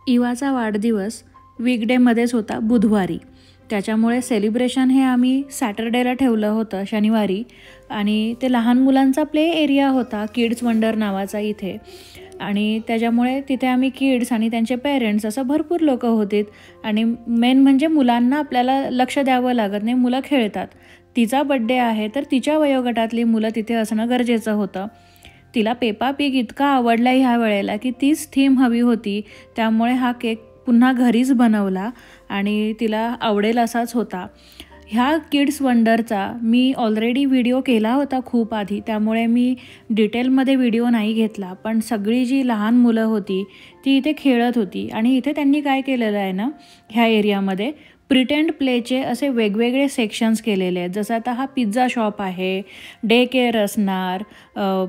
इवाचा वाढदिवस वीकडेमध्येच होता, बुधवारी. त्याच्यामुळे सेलिब्रेशन हे आम्ही सॅटर्डेला ठेवलं होतं, शनिवारी. आणि ते लहान मुलांचा प्ले एरिया होता, किड्स वंडर नावाचा इथे. आणि त्याच्यामुळे तिथे आम्ही किड्स आणि त्यांचे पेरेंट्स असं भरपूर लोक होते. आणि मेन म्हणजे मुलांना आपल्याला लक्ष द्यावं लागत नाही, मुलं खेळतात. तिचा बड्डे आहे तर तिच्या वयोगटातली मुलं तिथे असणं गरजेचं होतं. तिला पेपा पिग इतका आवडला ह्या वेळेला की तीच थीम हवी होती. त्यामुळे हा केक पुन्हा घरीच बनवला आणि तिला आवडेल असाच होता. ह्या किड्स वंडरचा मी ऑलरेडी व्हिडिओ केला होता खूप आधी, त्यामुळे मी डिटेलमध्ये व्हिडिओ नाही घेतला. पण सगळी जी लहान मुलं होती ती इथे खेळत होती. आणि इथे त्यांनी काय केलेलं आहे ना, ह्या एरियामध्ये प्रिटेंड प्लेचे असे वेगवेगळे सेक्शन्स केलेले आहेत. जसं आता हा पिझ्झा शॉप आहे, डे केअर असणार,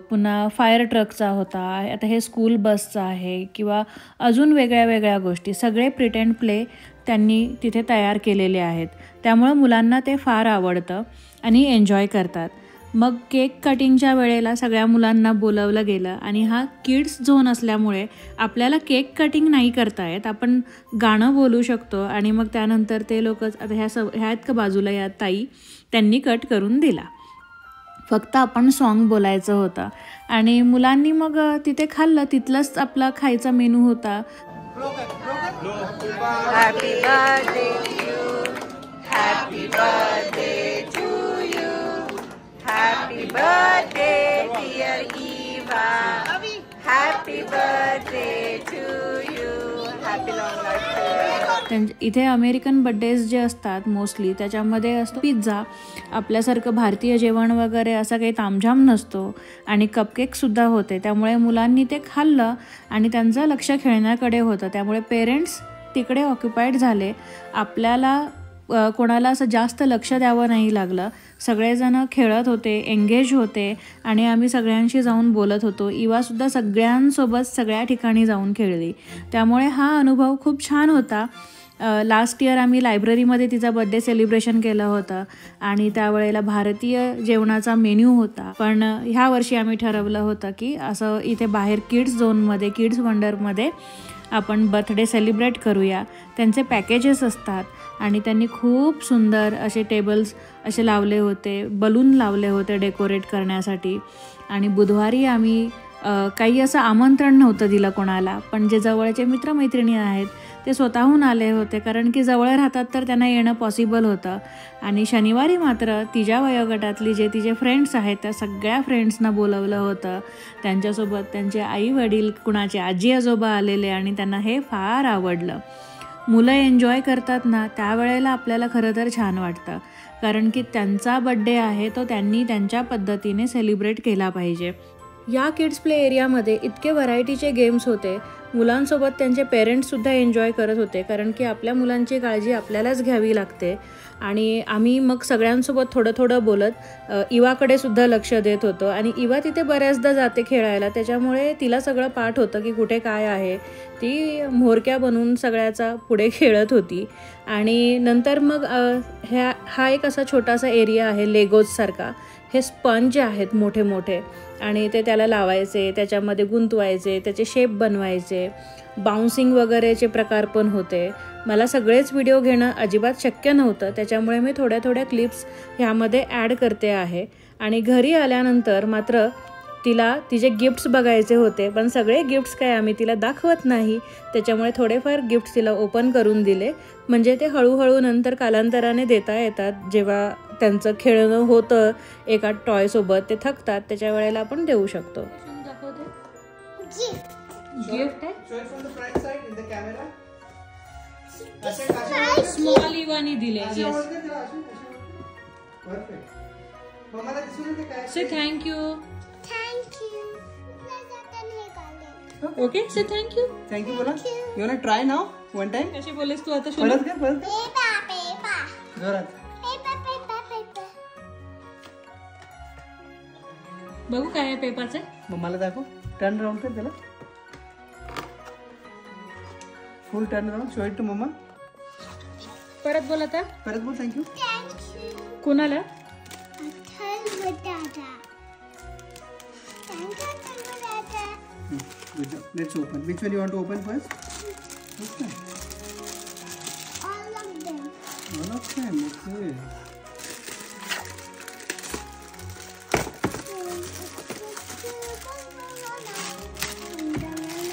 पुन्हा फायर ट्रकचा होता, आता हे स्कूल बसचं आहे, किंवा अजून वेगळ्या वेगळ्या गोष्टी. सगळे प्रिटेंड प्ले त्यांनी तिथे तयार केलेले आहेत. त्यामुळं मुलांना ते फार आवडतं आणि एन्जॉय करतात. मग केक कटिंगच्या वेळेला सगळ्या मुलांना बोलवलं गेलं. आणि हा किड्स झोन असल्यामुळे आपल्याला केक कटिंग नाही करता येत, आपण गाणं बोलू शकतो. आणि मग त्यानंतर ते लोक, आता ह्या आहेत का बाजूला या ताई, त्यांनी कट करून दिला. फक्त आपण सॉन्ग बोलायचं होतं. आणि मुलांनी मग तिथे खाल्लं, तिथलंच आपला खायचा मेनू होता. Happy birthday to you. Happy birthday to you. Happy birthday dear Eva. Happy birthday to you. Happy long life to you. इथे अमेरिकन बड्डेज जे असतात मोस्टली त्याच्यामध्ये असतो पिझ्झा. आपल्यासारखं भारतीय जेवण वगैरे असा काही तामझाम नसतो. आणि कपकेकसुद्धा होते. त्यामुळे मुलांनी ते खाल्लं आणि त्यांचं लक्ष खेळण्याकडे होतं. त्यामुळे पेरेंट्स तिकडे ऑक्युपाईड झाले. आपल्याला कोणाला असं जास्त लक्ष द्यावं नाही लागलं. सगळेजण खेळत होते, एंगेज होते. आणि आम्ही सगळ्यांशी जाऊन बोलत होतो. इवासुद्धा सगळ्यांसोबत सगळ्या ठिकाणी जाऊन खेळली. त्यामुळे हा अनुभव खूप छान होता. लास्ट इयर आम्ही लायब्ररीमध्ये तिचा बड्डे सेलिब्रेशन केलं होतं आणि त्यावेळेला भारतीय जेवणाचा मेन्यू होता. पण ह्या वर्षी आम्ही ठरवलं होतं की असं इथे बाहेर किड्स झोनमध्ये, किड्स वंडरमध्ये आपण बर्थडे सेलिब्रेट करूया. त्यांचे पॅकेजेस असतात आणि त्यांनी खूप सुंदर असे टेबल्स असे लावले होते, बलून लावले होते डेकोरेट करण्यासाठी. आणि बुधवारी आम्ही काही असं आमंत्रण नव्हतं दिलं कोणाला, पण जे जवळचे मित्रमैत्रिणी आहेत ते स्वतःहून आले होते, कारण की जवळ राहतात तर त्यांना येणं पॉसिबल होतं. आणि शनिवारी मात्र तिच्या वयोगटातली जे तिचे फ्रेंड्स आहेत त्या सगळ्या फ्रेंड्सना बोलवलं होतं. त्यांच्यासोबत त्यांचे आई वडील, कुणाचे आजी आजोबा आलेले आणि त्यांना हे फार आवडलं. मुलं एन्जॉय करतात ना, त्यावेळेला आपल्याला खरं तर छान वाटतं, कारण की त्यांचा बड्डे आहे तो त्यांनी त्यांच्या पद्धतीने सेलिब्रेट केला पाहिजे. या किड्स प्ले एरियामध्ये इतके व्हरायटीचे गेम्स होते. मुलांसोबत त्यांचे पेरेंट्ससुद्धा एन्जॉय करत होते, कारण की आपल्या काळजी आपल्यालाच घ्यावी लागते. आणि आम्ही मग सगळ्यांसोबत थोडं थोडं बोलत इवाकडे सुद्धा लक्ष देत होतो. आणि इवा तिथे बऱ्याचदा जाते खेळायला, त्याच्यामुळे तिला सगळं पाठ होतं की कुठे काय आहे. ती म्होरक्या बनवून सगळ्याचा पुढे खेळत होती. आणि नंतर मग हा एक असा छोटासा एरिया आहे लेगोजसारखा. हे स्पंज आहेत मोठे मोठे आणि ते त्याला लावायचे, त्याच्यामध्ये गुंतवायचे, त्याचे शेप बनवायचे, बाउन्सिंग वगैरेचे प्रकार पण होते. मला सगळेच व्हिडिओ घेणं अजिबात शक्य नव्हतं, त्याच्यामुळे मी थोड्या थोड्या क्लिप्स ह्यामध्ये ॲड करते आहे. आणि घरी आल्यानंतर मात्र तिला तिचे गिफ्ट्स बघायचे होते, पण सगळे गिफ्ट्स काय आम्ही तिला दाखवत नाही. त्याच्यामुळे थोडेफार गिफ्ट्स तिला ओपन करून दिले, म्हणजे ते हळूहळू नंतर कालांतराने देता येतात. जेव्हा त्यांचं खेळणं होतं एका टॉयसोबत, ते थकतात, त्याच्या वेळेला आपण देऊ शकतो. गिफ्ट स्मॉल इवानी दिले. Say thank you. Okay, say thank you. Thank you बोला. You want try now one time. कशी बोलेस तू आता? परत कर, परत जोरात. बघू काय आहे पेपाचे. मम्माला दाखव. टर्न राउंड कर त्याला. Full turn round. Show it to mama. परत बोल आता. परत बोल. थँक्यू. कोणाला? Good job. Let's open. Which one you want to open first? Okay. All of them. All of them. Okay.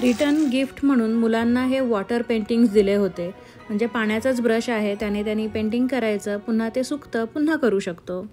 Return gift म्हणून मुलांना हे वॉटर पेंटिंग्स दिले होते. म्हणजे पाण्याचाच ब्रश आहे, त्याने त्यांनी पेंटिंग करायचं, पुन्हा ते सुकतं, पुन्हा करू शकतो.